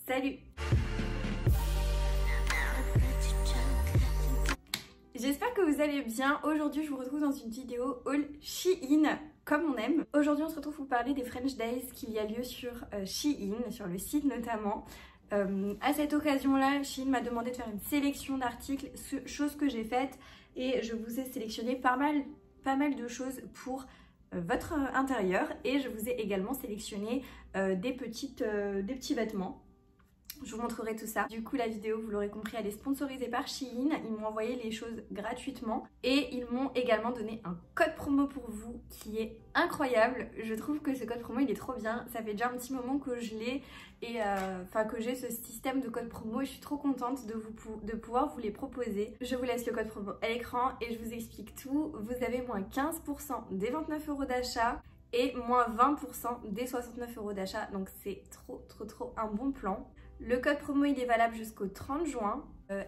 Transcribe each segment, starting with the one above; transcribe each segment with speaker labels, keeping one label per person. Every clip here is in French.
Speaker 1: Salut! J'espère que vous allez bien. Aujourd'hui je vous retrouve dans une vidéo haul Shein comme on aime. Aujourd'hui on se retrouve pour parler des French Days qu'il y a lieu sur Shein, sur le site notamment. À cette occasion là, Shein m'a demandé de faire une sélection d'articles, chose que j'ai faite, et je vous ai sélectionné pas mal de choses pour votre intérieur, et je vous ai également sélectionné des petits vêtements. Je vous montrerai tout ça. Du coup la vidéo, vous l'aurez compris, elle est sponsorisée par Shein. Ils m'ont envoyé les choses gratuitement et ils m'ont également donné un code promo pour vous qui est incroyable. Je trouve que ce code promo il est trop bien. Ça fait déjà un petit moment que je l'ai et que j'ai ce système de code promo et je suis trop contente de pouvoir vous les proposer. Je vous laisse le code promo à l'écran et je vous explique tout. Vous avez moins 15% des 29 € d'achat et moins 20% des 69 € d'achat. Donc c'est trop un bon plan. Le code promo il est valable jusqu'au 30 juin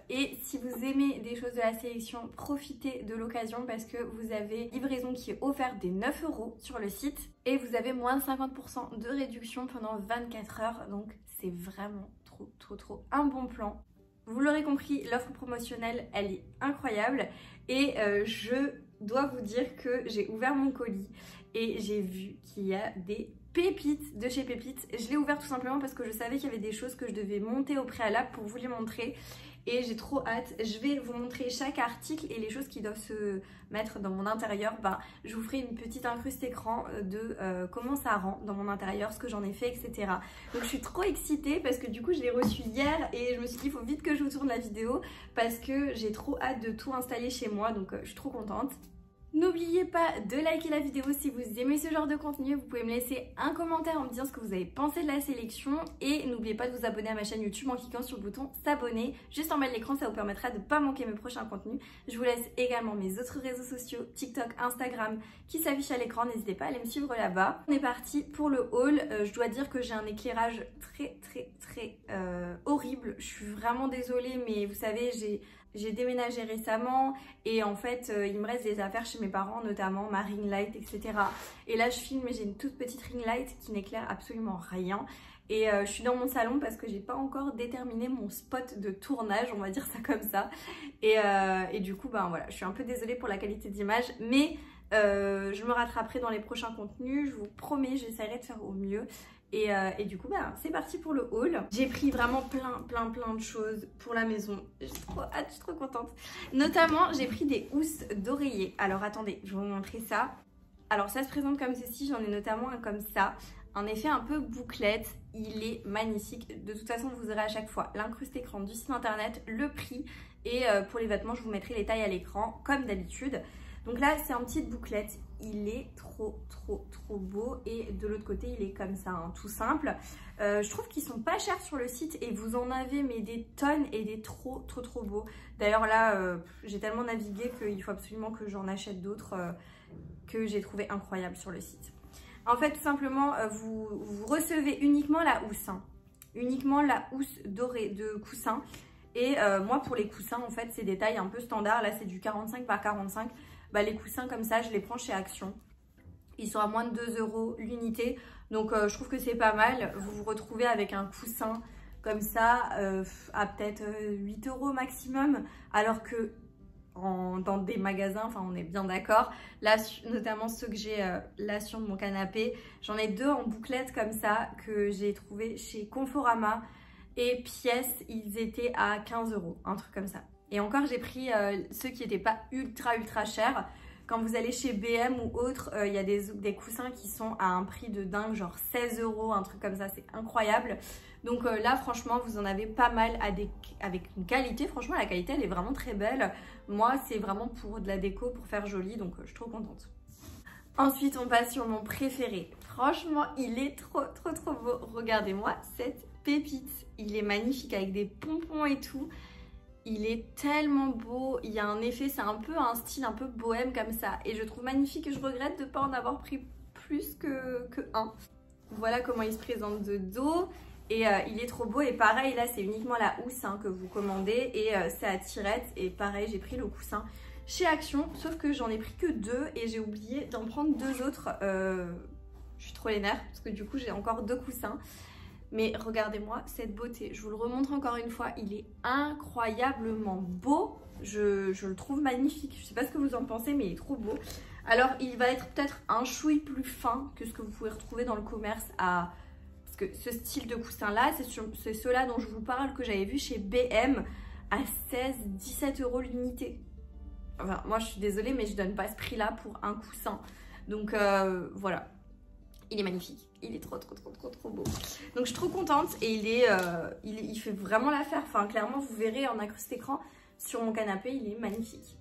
Speaker 1: et si vous aimez des choses de la sélection, profitez de l'occasion parce que vous avez livraison qui est offerte des 9 € sur le site et vous avez moins de 50% de réduction pendant 24 heures, donc c'est vraiment trop un bon plan. Vous l'aurez compris, l'offre promotionnelle elle est incroyable et je dois vous dire que j'ai ouvert mon colis et j'ai vu qu'il y a des pépites de chez Pépites. Je l'ai ouvert tout simplement parce que je savais qu'il y avait des choses que je devais monter au préalable pour vous les montrer et j'ai trop hâte. Je vais vous montrer chaque article et les choses qui doivent se mettre dans mon intérieur. Je vous ferai une petite incruste écran de comment ça rend dans mon intérieur, ce que j'en ai fait, etc. Donc je suis trop excitée parce que du coup je l'ai reçu hier et je me suis dit il faut vite que je vous tourne la vidéo parce que j'ai trop hâte de tout installer chez moi, donc je suis trop contente. N'oubliez pas de liker la vidéo si vous aimez ce genre de contenu. Vous pouvez me laisser un commentaire en me disant ce que vous avez pensé de la sélection. Et n'oubliez pas de vous abonner à ma chaîne YouTube en cliquant sur le bouton s'abonner. Juste en bas de l'écran, ça vous permettra de ne pas manquer mes prochains contenus. Je vous laisse également mes autres réseaux sociaux, TikTok, Instagram, qui s'affichent à l'écran. N'hésitez pas à aller me suivre là-bas. On est parti pour le haul. Je dois dire que j'ai un éclairage très horrible. Je suis vraiment désolée, mais vous savez, j'ai déménagé récemment et en fait il me reste des affaires chez mes parents, notamment ma ring light, etc. Et là je filme et j'ai une toute petite ring light qui n'éclaire absolument rien. Et je suis dans mon salon parce que j'ai pas encore déterminé mon spot de tournage, on va dire ça comme ça. Et du coup voilà, je suis un peu désolée pour la qualité d'image, mais je me rattraperai dans les prochains contenus, je vous promets, j'essaierai de faire au mieux. Et du coup c'est parti pour le haul. J'ai pris vraiment plein de choses pour la maison. J'ai trop hâte, je suis trop contente. Notamment j'ai pris des housses d'oreiller. Alors attendez, je vais vous montrer ça. Alors ça se présente comme ceci, j'en ai notamment un comme ça. Un effet un peu bouclette, il est magnifique. De toute façon vous aurez à chaque fois l'incruste écran du site internet, le prix. Et pour les vêtements je vous mettrai les tailles à l'écran comme d'habitude. Donc là c'est en petite bouclette, il est trop beau et de l'autre côté il est comme ça, hein, tout simple. Je trouve qu'ils sont pas chers sur le site et vous en avez mais des tonnes et des trop beaux. D'ailleurs là j'ai tellement navigué qu'il faut absolument que j'en achète d'autres que j'ai trouvé incroyables sur le site. En fait tout simplement vous recevez uniquement la housse, hein, uniquement la housse dorée de coussin. Et moi pour les coussins en fait c'est des tailles un peu standards, là c'est du 45 par 45. Les coussins comme ça je les prends chez Action, ils sont à moins de 2 € l'unité, donc je trouve que c'est pas mal. Vous vous retrouvez avec un coussin comme ça à peut-être 8 € maximum, alors que dans des magasins, enfin on est bien d'accord, là notamment ceux que j'ai là sur mon canapé, j'en ai deux en bouclette comme ça que j'ai trouvé chez Conforama et pièces ils étaient à 15 €, un truc comme ça. Et encore j'ai pris ceux qui n'étaient pas ultra chers. Quand vous allez chez BM ou autre, il y a des coussins qui sont à un prix de dingue, genre 16 €, un truc comme ça, c'est incroyable. Donc là franchement vous en avez pas mal avec une qualité, franchement la qualité elle est vraiment très belle. Moi c'est vraiment pour de la déco, pour faire joli, donc je suis trop contente. Ensuite on passe sur mon préféré. Franchement il est trop beau, regardez-moi cette pépite. Il est magnifique avec des pompons et tout. Il est tellement beau, il y a un effet, c'est un peu un style un peu bohème comme ça. Et je trouve magnifique et je regrette de ne pas en avoir pris plus que un. Voilà comment il se présente de dos. Et il est trop beau. Et pareil, là c'est uniquement la housse hein, que vous commandez. Et c'est à tirette. Et pareil, j'ai pris le coussin chez Action. Sauf que j'en ai pris que deux et j'ai oublié d'en prendre deux autres. Je suis trop les nerfs parce que du coup j'ai encore deux coussins. Mais regardez-moi cette beauté, je vous le remontre encore une fois, il est incroyablement beau. Je le trouve magnifique, je sais pas ce que vous en pensez mais il est trop beau. Alors il va être peut-être un chouï plus fin que ce que vous pouvez retrouver dans le commerce parce que ce style de coussin là, c'est ceux-là dont je vous parle que j'avais vu chez BM à 16-17 € l'unité. Enfin moi je suis désolée mais je donne pas ce prix là pour un coussin. Donc voilà, il est magnifique, il est trop beau. Donc je suis trop contente et il fait vraiment l'affaire. Enfin clairement vous verrez en incrusté écran sur mon canapé, il est magnifique.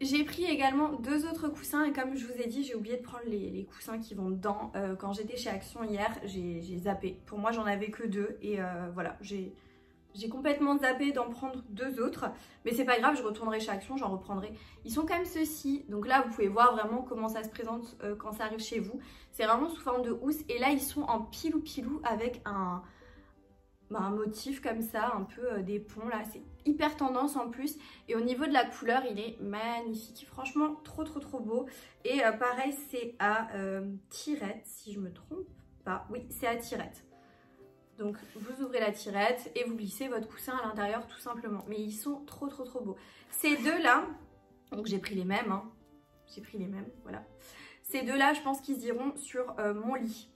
Speaker 1: J'ai pris également 2 autres coussins et comme je vous ai dit, j'ai oublié de prendre les coussins qui vont dedans. Quand j'étais chez Action hier, j'ai zappé. Pour moi, j'en avais que 2 et voilà, j'ai complètement zappé d'en prendre 2 autres. Mais c'est pas grave, je retournerai chez Action, j'en reprendrai. Ils sont comme ceux-ci. Donc là, vous pouvez voir vraiment comment ça se présente quand ça arrive chez vous. C'est vraiment sous forme de housse et là, ils sont en pilou avec un motif comme ça, un peu des ponts là, c'est hyper tendance en plus et au niveau de la couleur il est magnifique, franchement trop beau et pareil c'est à tirette si je me trompe pas, oui c'est à tirette, donc vous ouvrez la tirette et vous glissez votre coussin à l'intérieur tout simplement, mais ils sont trop beaux. Ces deux là, donc j'ai pris les mêmes, hein. J'ai pris les mêmes, voilà, ces deux là je pense qu'ils iront sur mon lit,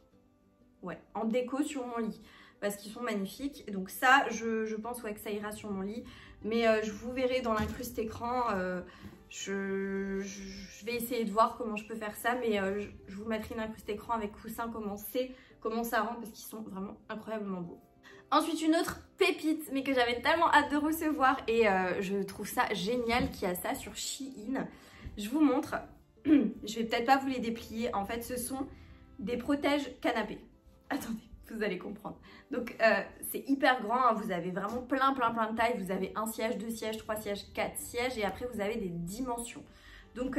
Speaker 1: ouais, en déco sur mon lit. Parce qu'ils sont magnifiques. Donc ça, je pense ouais, que ça ira sur mon lit. Mais je vous verrai dans l'incruste écran. Je vais essayer de voir comment je peux faire ça. Mais je vous mettrai une incruste écran avec coussin, comment ça rend. Parce qu'ils sont vraiment incroyablement beaux. Ensuite, une autre pépite, mais que j'avais tellement hâte de recevoir. Et je trouve ça génial qu'il y a ça sur Shein. Je vous montre. Je vais peut-être pas vous les déplier. En fait, ce sont des protèges canapés. Attendez. Vous allez comprendre. Donc c'est hyper grand, hein. Vous avez vraiment plein de tailles. Vous avez 1 siège, 2 sièges, 3 sièges, 4 sièges et après vous avez des dimensions. Donc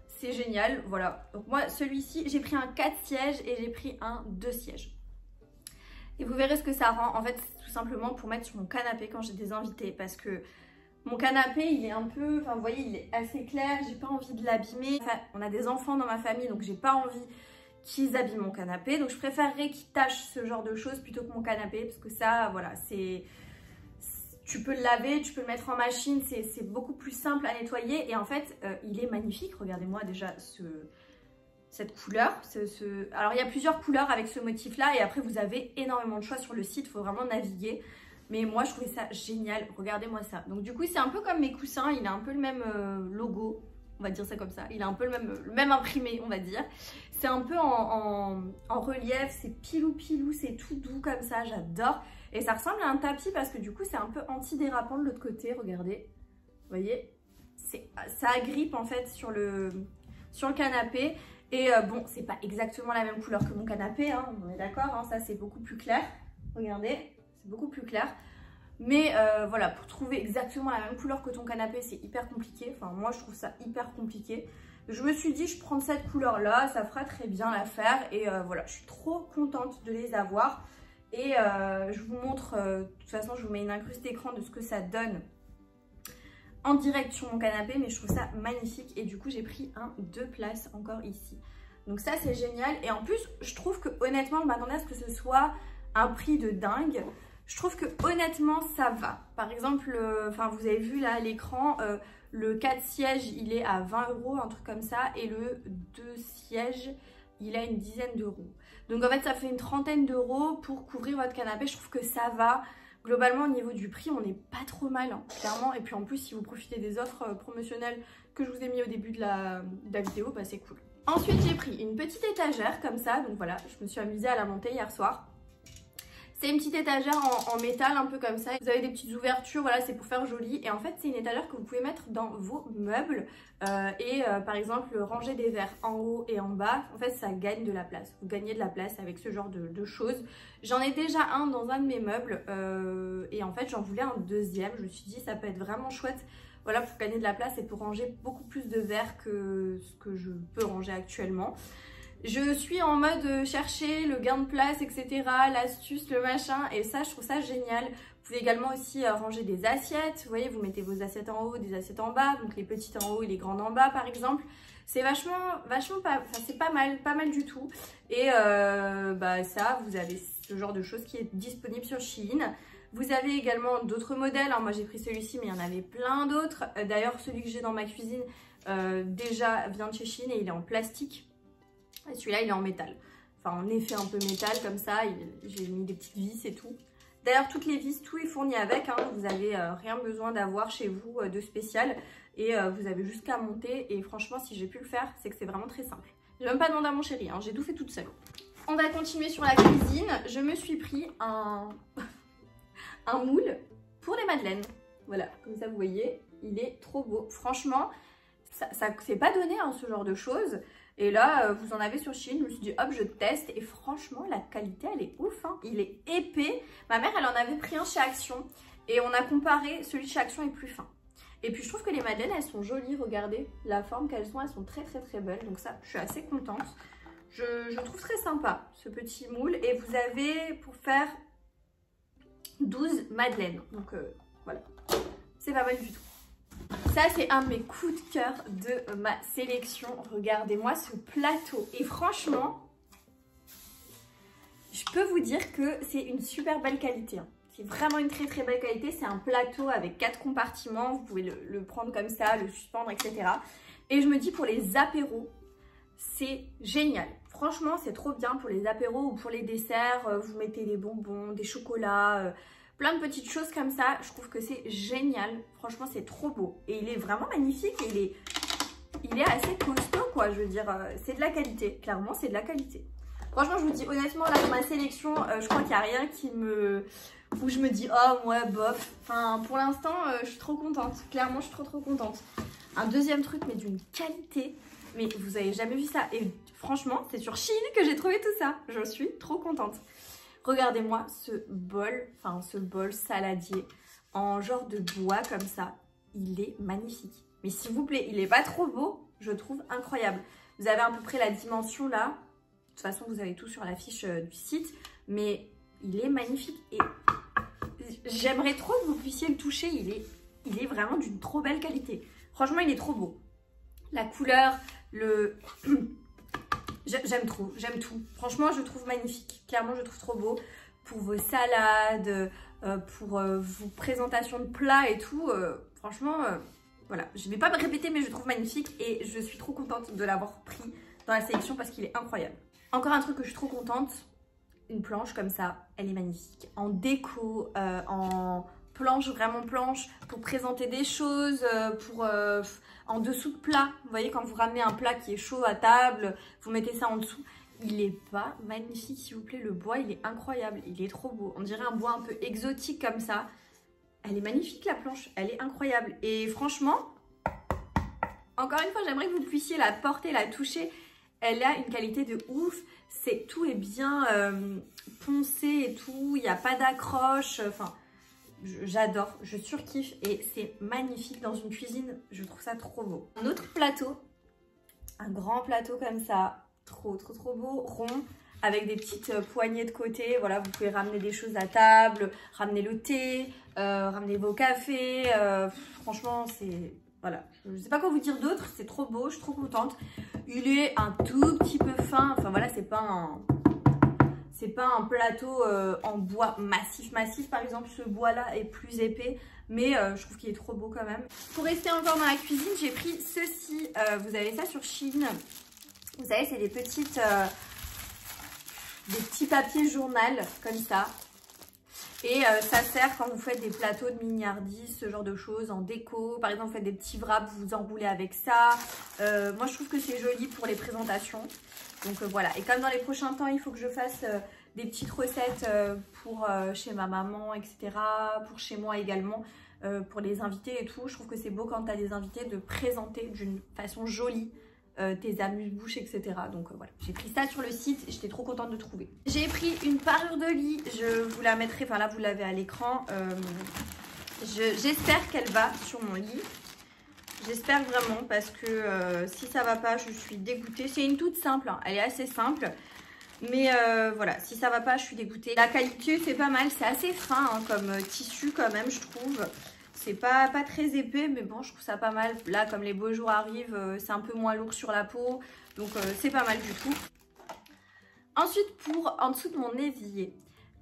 Speaker 1: c'est génial, voilà. Donc moi celui-ci, j'ai pris un 4 sièges et j'ai pris un 2 sièges. Et vous verrez ce que ça rend. En fait, c'est tout simplement pour mettre sur mon canapé quand j'ai des invités parce que mon canapé, il est un peu, enfin vous voyez, il est assez clair, j'ai pas envie de l'abîmer. Enfin, on a des enfants dans ma famille donc j'ai pas envie qu'ils abîment mon canapé, donc je préférerais qu'ils tachent ce genre de choses plutôt que mon canapé parce que ça voilà, tu peux le laver, tu peux le mettre en machine, c'est beaucoup plus simple à nettoyer et en fait il est magnifique. Regardez-moi déjà cette couleur, alors il y a plusieurs couleurs avec ce motif là et après vous avez énormément de choix sur le site, il faut vraiment naviguer, mais moi je trouvais ça génial. Regardez-moi ça, donc du coup c'est un peu comme mes coussins, il a un peu le même logo, on va dire ça comme ça, il a un peu le même imprimé on va dire. C'est un peu en relief, c'est pilou, c'est tout doux comme ça, j'adore. Et ça ressemble à un tapis parce que du coup c'est un peu anti-dérapant de l'autre côté, regardez. Vous voyez, ça agrippe en fait sur le canapé. Et bon, c'est pas exactement la même couleur que mon canapé, hein, on est d'accord, hein, ça c'est beaucoup plus clair. Regardez, c'est beaucoup plus clair. Mais voilà, pour trouver exactement la même couleur que ton canapé, c'est hyper compliqué. Enfin, moi je trouve ça hyper compliqué. Je me suis dit, je prends cette couleur-là, ça fera très bien l'affaire. Et voilà, je suis trop contente de les avoir. Et je vous montre, de toute façon, je vous mets une incruste écran de ce que ça donne en direct sur mon canapé. Mais je trouve ça magnifique. Et du coup, j'ai pris un 2 places encore ici. Donc ça, c'est génial. Et en plus, je trouve que honnêtement, je m'attendais à ce que ce soit un prix de dingue. Je trouve que honnêtement, ça va. Par exemple, enfin, vous avez vu là à l'écran... le 4 sièges, il est à 20 €, un truc comme ça. Et le 2 sièges, il a une dizaine d'euros. Donc en fait, ça fait une trentaine d'euros pour couvrir votre canapé. Je trouve que ça va. Globalement, au niveau du prix, on n'est pas trop mal, hein, clairement. Et puis en plus, si vous profitez des offres promotionnelles que je vous ai mis au début de la vidéo, bah, c'est cool. Ensuite, j'ai pris une petite étagère comme ça. Donc voilà, je me suis amusée à la monter hier soir. C'est une petite étagère en métal un peu comme ça. Vous avez des petites ouvertures, voilà, c'est pour faire joli. Et en fait, c'est une étagère que vous pouvez mettre dans vos meubles. Par exemple, ranger des verres en haut et en bas. En fait, ça gagne de la place. Vous gagnez de la place avec ce genre de choses. J'en ai déjà un dans un de mes meubles. Et en fait, j'en voulais un deuxième. Je me suis dit, ça peut être vraiment chouette. Voilà, pour gagner de la place et pour ranger beaucoup plus de verres que ce que je peux ranger actuellement. Je suis en mode chercher le gain de place, etc., l'astuce, le machin, et ça, je trouve ça génial. Vous pouvez également aussi ranger des assiettes. Vous voyez, vous mettez vos assiettes en haut, des assiettes en bas, donc les petites en haut et les grandes en bas, par exemple. C'est vachement pas, enfin, c'est pas mal du tout. Et bah ça, vous avez ce genre de choses qui est disponible sur Shein. Vous avez également d'autres modèles, hein. Moi j'ai pris celui-ci mais il y en avait plein d'autres. D'ailleurs celui que j'ai dans ma cuisine déjà vient de chez Shein et il est en plastique. Et celui-là il est en métal. Enfin en effet un peu métal comme ça, j'ai mis des petites vis et tout. D'ailleurs toutes les vis, tout est fourni avec, hein. Vous n'avez rien besoin d'avoir chez vous de spécial. Et vous avez juste qu'à monter et franchement si j'ai pu le faire c'est que c'est vraiment très simple. J'ai même pas demandé à mon chéri, hein. J'ai tout fait toute seule. On va continuer sur la cuisine. Je me suis pris un moule pour les madeleines. Voilà, comme ça vous voyez, il est trop beau. Franchement, ça s'est pas donné hein, ce genre de choses. Et là, vous en avez sur Shein, je me suis dit hop, je teste. Et franchement, la qualité, elle est ouf. Hein. Il est épais. Ma mère, elle en avait pris un chez Action. Et on a comparé, celui de chez Action est plus fin. Et puis je trouve que les madeleines, elles sont jolies. Regardez la forme qu'elles sont, elles sont très très très belles. Donc ça, je suis assez contente. Je trouve très sympa ce petit moule. Et vous avez pour faire 12 madeleines. Donc voilà, c'est pas mal du tout. Ça, c'est un de mes coups de cœur de ma sélection. Regardez-moi ce plateau. Et franchement, je peux vous dire que c'est une super belle qualité. Hein. C'est vraiment une très très belle qualité. C'est un plateau avec 4 compartiments. Vous pouvez le prendre comme ça, le suspendre, etc. Et je me dis pour les apéros, c'est génial. Franchement, c'est trop bien pour les apéros ou pour les desserts. Vous mettez des bonbons, des chocolats, plein de petites choses comme ça. Je trouve que c'est génial. Franchement, c'est trop beau. Et il est vraiment magnifique. Et il est assez costaud, quoi. Je veux dire, c'est de la qualité. Clairement, c'est de la qualité. Franchement, je vous dis honnêtement, là, dans ma sélection, je crois qu'il n'y a rien où je me dis, oh, ouais, bof. Enfin, pour l'instant, je suis trop contente. Clairement, je suis trop contente. Un deuxième truc, mais d'une qualité. Mais vous avez jamais vu ça. Et franchement, c'est sur Shein que j'ai trouvé tout ça. Je suis trop contente. Regardez-moi ce bol saladier en genre de bois comme ça. Il est magnifique. Mais s'il vous plaît, il n'est pas trop beau. Je trouve incroyable. Vous avez à peu près la dimension là. De toute façon, vous avez tout sur la fiche du site. Mais il est magnifique. Et j'aimerais trop que vous puissiez le toucher. Il est vraiment d'une trop belle qualité. Franchement, il est trop beau. La couleur, j'aime trop, j'aime tout. Franchement, je trouve magnifique. Clairement, je trouve trop beau. Pour vos salades, pour vos présentations de plats et tout. Franchement, voilà. Je ne vais pas me répéter, mais je trouve magnifique. Et je suis trop contente de l'avoir pris dans la sélection parce qu'il est incroyable. Encore un truc que je suis trop contente. Une planche comme ça, elle est magnifique. En déco, en planche, vraiment planche, pour présenter des choses, en dessous de plat. Vous voyez, quand vous ramenez un plat qui est chaud à table, vous mettez ça en dessous. Il est pas magnifique, s'il vous plaît. Le bois, il est incroyable. Il est trop beau. On dirait un bois un peu exotique comme ça. Elle est magnifique, la planche. Elle est incroyable. Et franchement, encore une fois, j'aimerais que vous puissiez la porter, la toucher. Elle a une qualité de ouf. Tout est bien poncé et tout. Il n'y a pas d'accroche. Enfin, j'adore. Je surkiffe. Et c'est magnifique dans une cuisine. Je trouve ça trop beau. Un autre plateau. Un grand plateau comme ça. Trop beau. Rond. Avec des petites poignées de côté. Voilà, vous pouvez ramener des choses à table. Ramener le thé. Ramener vos cafés. Franchement, c'est... Voilà, je ne sais pas quoi vous dire d'autre, c'est trop beau, je suis trop contente. Il est un tout petit peu fin, enfin voilà, c'est pas un plateau en bois massif. Par exemple, ce bois-là est plus épais, mais je trouve qu'il est trop beau quand même. Pour rester encore dans la cuisine, j'ai pris ceci. Vous avez ça sur Shein. Vous savez, c'est des petits papiers journal comme ça. Et ça sert quand vous faites des plateaux de mignardise, ce genre de choses, en déco. Par exemple, vous faites des petits wraps, vous enroulez avec ça. Moi, je trouve que c'est joli pour les présentations. Donc voilà. Et comme dans les prochains temps, il faut que je fasse des petites recettes pour chez ma maman, etc. Pour chez moi également, pour les invités et tout. Je trouve que c'est beau quand tu as des invités de présenter d'une façon jolie tes amuse-bouches, etc. Donc voilà, j'ai pris ça sur le site et j'étais trop contente de trouver. J'ai pris une parure de lit, je vous la mettrai, enfin là vous l'avez à l'écran. J'espère qu'elle va sur mon lit. J'espère vraiment parce que si ça va pas, je suis dégoûtée. C'est une toute simple, hein. Elle est assez simple. Mais voilà, si ça va pas, je suis dégoûtée. La qualité, c'est pas mal, c'est assez fin hein, comme tissu quand même, je trouve. C'est pas très épais, mais bon, je trouve ça pas mal. Là, comme les beaux jours arrivent, c'est un peu moins lourd sur la peau. Donc, c'est pas mal du tout. Ensuite, pour en dessous de mon évier,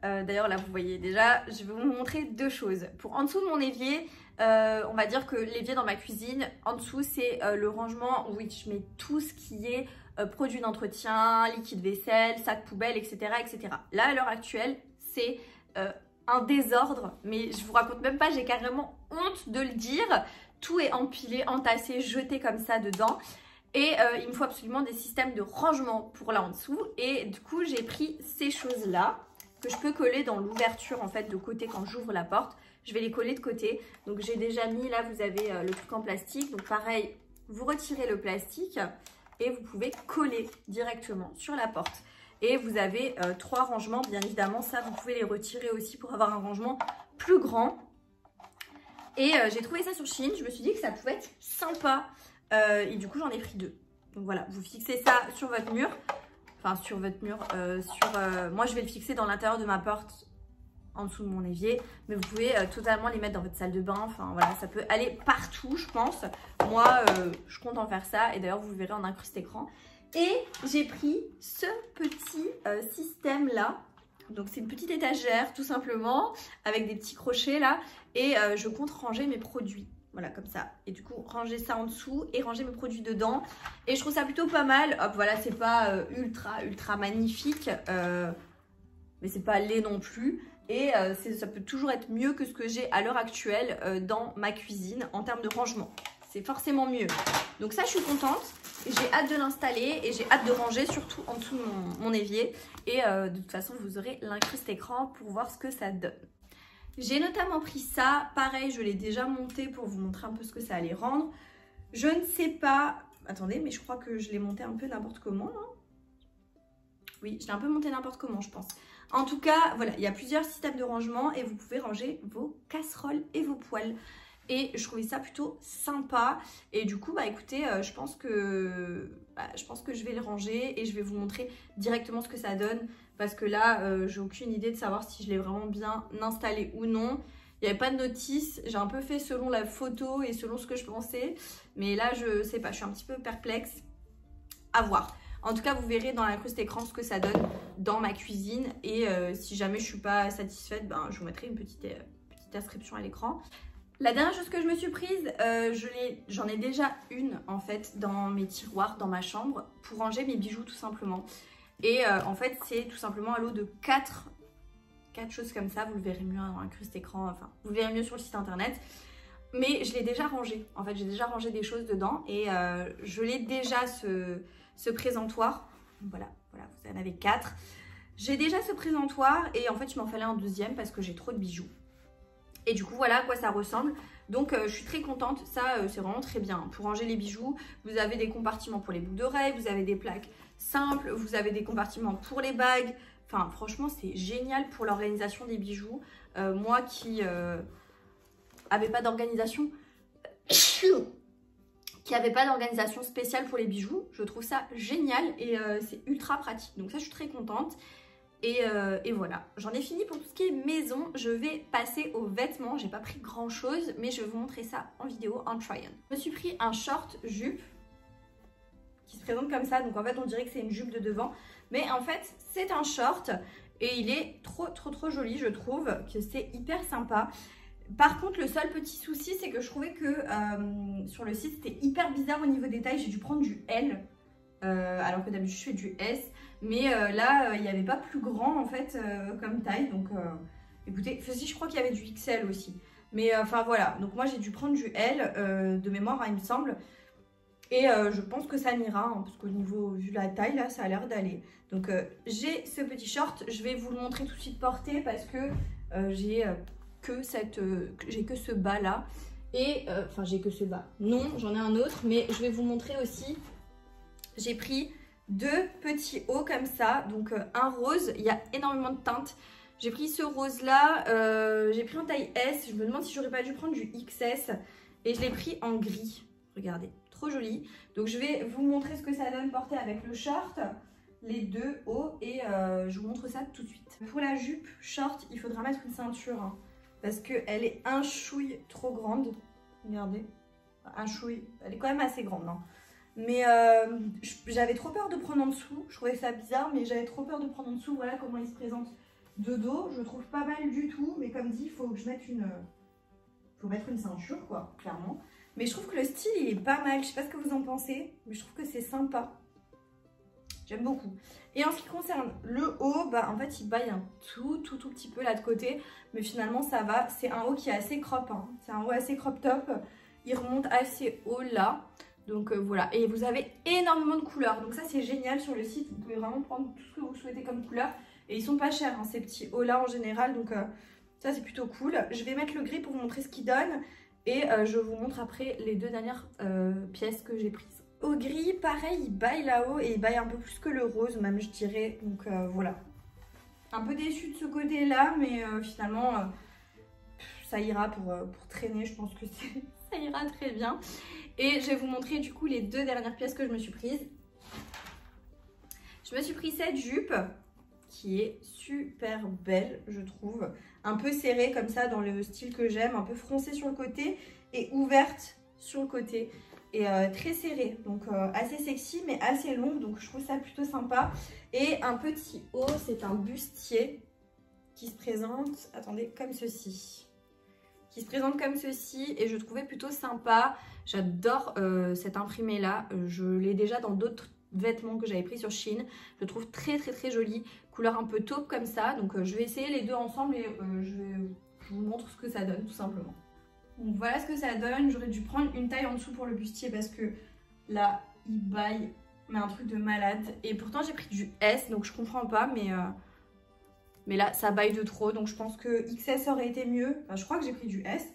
Speaker 1: D'ailleurs là vous voyez déjà, je vais vous montrer deux choses. Pour en dessous de mon évier, on va dire que l'évier dans ma cuisine, en dessous c'est le rangement où je mets tout ce qui est produits d'entretien, liquide vaisselle, sac poubelle, etc. etc. Là à l'heure actuelle c'est un désordre, mais je vous raconte même pas, j'ai carrément honte de le dire. Tout est empilé, entassé, jeté comme ça dedans. Et il me faut absolument des systèmes de rangement pour là en dessous. Et du coup j'ai pris ces choses là que je peux coller dans l'ouverture en fait de côté quand j'ouvre la porte. Je vais les coller de côté. Donc j'ai déjà mis, là vous avez le truc en plastique. Donc pareil, vous retirez le plastique et vous pouvez coller directement sur la porte. Et vous avez 3 rangements, bien évidemment. Ça, vous pouvez les retirer aussi pour avoir un rangement plus grand. Et j'ai trouvé ça sur Shein. Je me suis dit que ça pouvait être sympa. Et du coup, j'en ai pris 2. Donc voilà, vous fixez ça sur votre mur. Enfin, sur votre mur. Moi, je vais le fixer dans l'intérieur de ma porte, en dessous de mon évier. Mais vous pouvez totalement les mettre dans votre salle de bain. Enfin, voilà, ça peut aller partout, je pense. Moi, je compte en faire ça. Et d'ailleurs, vous verrez en incruste écran. Et j'ai pris ce petit système là. Donc c'est une petite étagère tout simplement avec des petits crochets là. Et je compte ranger mes produits. Voilà comme ça. Et du coup ranger ça en dessous et ranger mes produits dedans. Et je trouve ça plutôt pas mal. Hop voilà, c'est pas ultra magnifique. Mais c'est pas laid non plus. Et ça peut toujours être mieux que ce que j'ai à l'heure actuelle dans ma cuisine en termes de rangement. C'est forcément mieux. Donc ça je suis contente. J'ai hâte de l'installer et j'ai hâte de ranger surtout en dessous de mon évier. Et de toute façon, vous aurez l'incruste écran pour voir ce que ça donne. J'ai notamment pris ça. Pareil, je l'ai déjà monté pour vous montrer un peu ce que ça allait rendre. Je ne sais pas... Attendez, mais je crois que je l'ai monté un peu n'importe comment. Hein. Oui, je l'ai un peu monté n'importe comment, je pense. En tout cas, voilà, il y a plusieurs systèmes de rangement et vous pouvez ranger vos casseroles et vos poêles. Et je trouvais ça plutôt sympa. Et du coup, bah écoutez, je pense que je vais le ranger et je vais vous montrer directement ce que ça donne. Parce que là, j'ai aucune idée de savoir si je l'ai vraiment bien installé ou non. Il n'y avait pas de notice. J'ai un peu fait selon la photo et selon ce que je pensais. Mais là, je sais pas, je suis un petit peu perplexe. À voir. En tout cas, vous verrez dans l'incruste écran ce que ça donne dans ma cuisine. Et si jamais je ne suis pas satisfaite, ben, je vous mettrai une petite inscription à l'écran. La dernière chose que je me suis prise, j'en ai déjà une en fait dans mes tiroirs, dans ma chambre, pour ranger mes bijoux tout simplement. Et en fait, c'est tout simplement un lot de 4 choses comme ça. Vous le verrez mieux dans l'incruste écran, enfin, vous le verrez mieux sur le site internet. Mais je l'ai déjà rangé. En fait, j'ai déjà rangé des choses dedans et je l'ai déjà ce présentoir. Voilà, vous en avez 4. J'ai déjà ce présentoir et en fait, il m'en fallait un deuxième parce que j'ai trop de bijoux. Et du coup, voilà à quoi ça ressemble. Donc, je suis très contente. Ça, c'est vraiment très bien. Pour ranger les bijoux, vous avez des compartiments pour les boucles d'oreilles, vous avez des plaques simples, vous avez des compartiments pour les bagues. Enfin, franchement, c'est génial pour l'organisation des bijoux. Moi qui n'avais pas d'organisation... spéciale pour les bijoux, je trouve ça génial et c'est ultra pratique. Donc ça, je suis très contente. Et voilà, j'en ai fini pour tout ce qui est maison. Je vais passer aux vêtements. J'ai pas pris grand chose, mais je vais vous montrer ça en vidéo, en try-on. Je me suis pris un short jupe qui se présente comme ça. Donc en fait, on dirait que c'est une jupe de devant, mais en fait, c'est un short et il est trop joli. Je trouve que c'est hyper sympa. Par contre, le seul petit souci, c'est que je trouvais que sur le site, c'était hyper bizarre au niveau des tailles. J'ai dû prendre du L. Alors que d'habitude je fais du S, mais là il n'y avait pas plus grand en fait comme taille, donc écoutez, si je crois qu'il y avait du XL aussi, mais enfin voilà, donc moi j'ai dû prendre du L de mémoire, hein, il me semble, et je pense que ça m'ira, hein, parce qu'au niveau, vu la taille là, ça a l'air d'aller. Donc j'ai ce petit short, je vais vous le montrer tout de suite porté parce que j'ai que ce bas là, et enfin j'ai que ce bas, non j'en ai un autre, mais je vais vous montrer aussi. J'ai pris 2 petits hauts comme ça, donc un rose, il y a énormément de teintes. J'ai pris ce rose là, j'ai pris en taille S, je me demande si j'aurais pas dû prendre du XS et je l'ai pris en gris, regardez, trop joli. Donc je vais vous montrer ce que ça donne porté avec le short, les 2 hauts et je vous montre ça tout de suite. Pour la jupe short, il faudra mettre une ceinture hein, parce qu'elle est un chouille trop grande, regardez, un chouille, elle est quand même assez grande hein. Mais j'avais trop peur de prendre en dessous. Je trouvais ça bizarre, mais j'avais trop peur de prendre en dessous. Voilà comment il se présente de dos, je trouve pas mal du tout, mais comme dit, il faut que je mette faut mettre une ceinture quoi, clairement. Mais je trouve que le style il est pas mal, je sais pas ce que vous en pensez, mais je trouve que c'est sympa. J'aime beaucoup. Et en ce qui concerne le haut, bah en fait il baille un tout petit peu là de côté, mais finalement ça va. C'est un haut qui est assez crop, hein. C'est un haut assez crop top. Il remonte assez haut là. Donc voilà. Et vous avez énormément de couleurs. Donc ça c'est génial sur le site. Vous pouvez vraiment prendre tout ce que vous souhaitez comme couleur. Et ils sont pas chers hein, ces petits hauts là en général. Donc ça c'est plutôt cool. Je vais mettre le gris pour vous montrer ce qu'il donne. Et je vous montre après les deux dernières pièces que j'ai prises. Au gris, pareil, il baille là-haut et il baille un peu plus que le rose même je dirais. Donc voilà. Un peu déçue de ce côté-là, mais finalement ça ira pour traîner. Je pense que ça ira très bien. Et je vais vous montrer du coup les deux dernières pièces que je me suis prises. Je me suis pris cette jupe qui est super belle, je trouve. Un peu serrée comme ça dans le style que j'aime, un peu froncée sur le côté et ouverte sur le côté. Et très serrée, donc assez sexy mais assez longue, donc je trouve ça plutôt sympa. Et un petit haut, c'est un bustier qui se présente, attendez, comme ceci. Qui se présente comme ceci et je trouvais plutôt sympa. J'adore cet imprimé là, je l'ai déjà dans d'autres vêtements que j'avais pris sur Shein. Je le trouve très joli, couleur un peu taupe comme ça. Donc je vais essayer les deux ensemble et je vous montre ce que ça donne tout simplement. Donc voilà ce que ça donne. J'aurais dû prendre une taille en dessous pour le bustier parce que là il baille mais un truc de malade. Et pourtant j'ai pris du S donc je comprends pas mais là ça baille de trop donc je pense que XS aurait été mieux. Enfin, je crois que j'ai pris du S.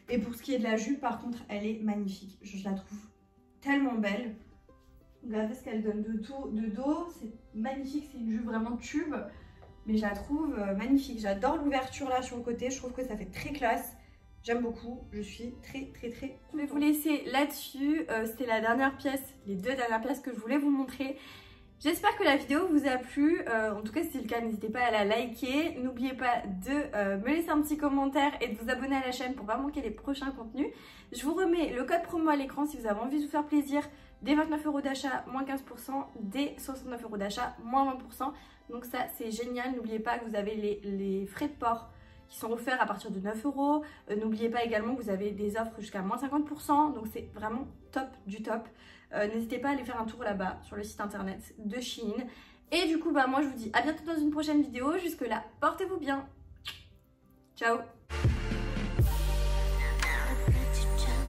Speaker 1: Et pour ce qui est de la jupe par contre elle est magnifique. Je la trouve tellement belle. Regardez ce qu'elle donne de dos, c'est magnifique, c'est une jupe vraiment tube, mais je la trouve magnifique. J'adore l'ouverture là sur le côté, je trouve que ça fait très classe, j'aime beaucoup, je suis très. Je vais vous laisser là-dessus, c'était la dernière pièce, les deux dernières pièces que je voulais vous montrer. J'espère que la vidéo vous a plu, en tout cas si c'est le cas n'hésitez pas à la liker, n'oubliez pas de me laisser un petit commentaire et de vous abonner à la chaîne pour pas manquer les prochains contenus. Je vous remets le code promo à l'écran si vous avez envie de vous faire plaisir. Dès 29 € d'achat, moins 15%, dès 69 € d'achat, moins 20%. Donc ça c'est génial, n'oubliez pas que vous avez les frais de port qui sont offerts à partir de 9 €. N'oubliez pas également que vous avez des offres jusqu'à moins 50%, donc c'est vraiment top du top. N'hésitez pas à aller faire un tour là-bas sur le site internet de Shein. Et du coup, bah moi je vous dis à bientôt dans une prochaine vidéo. Jusque là, portez-vous bien. Ciao.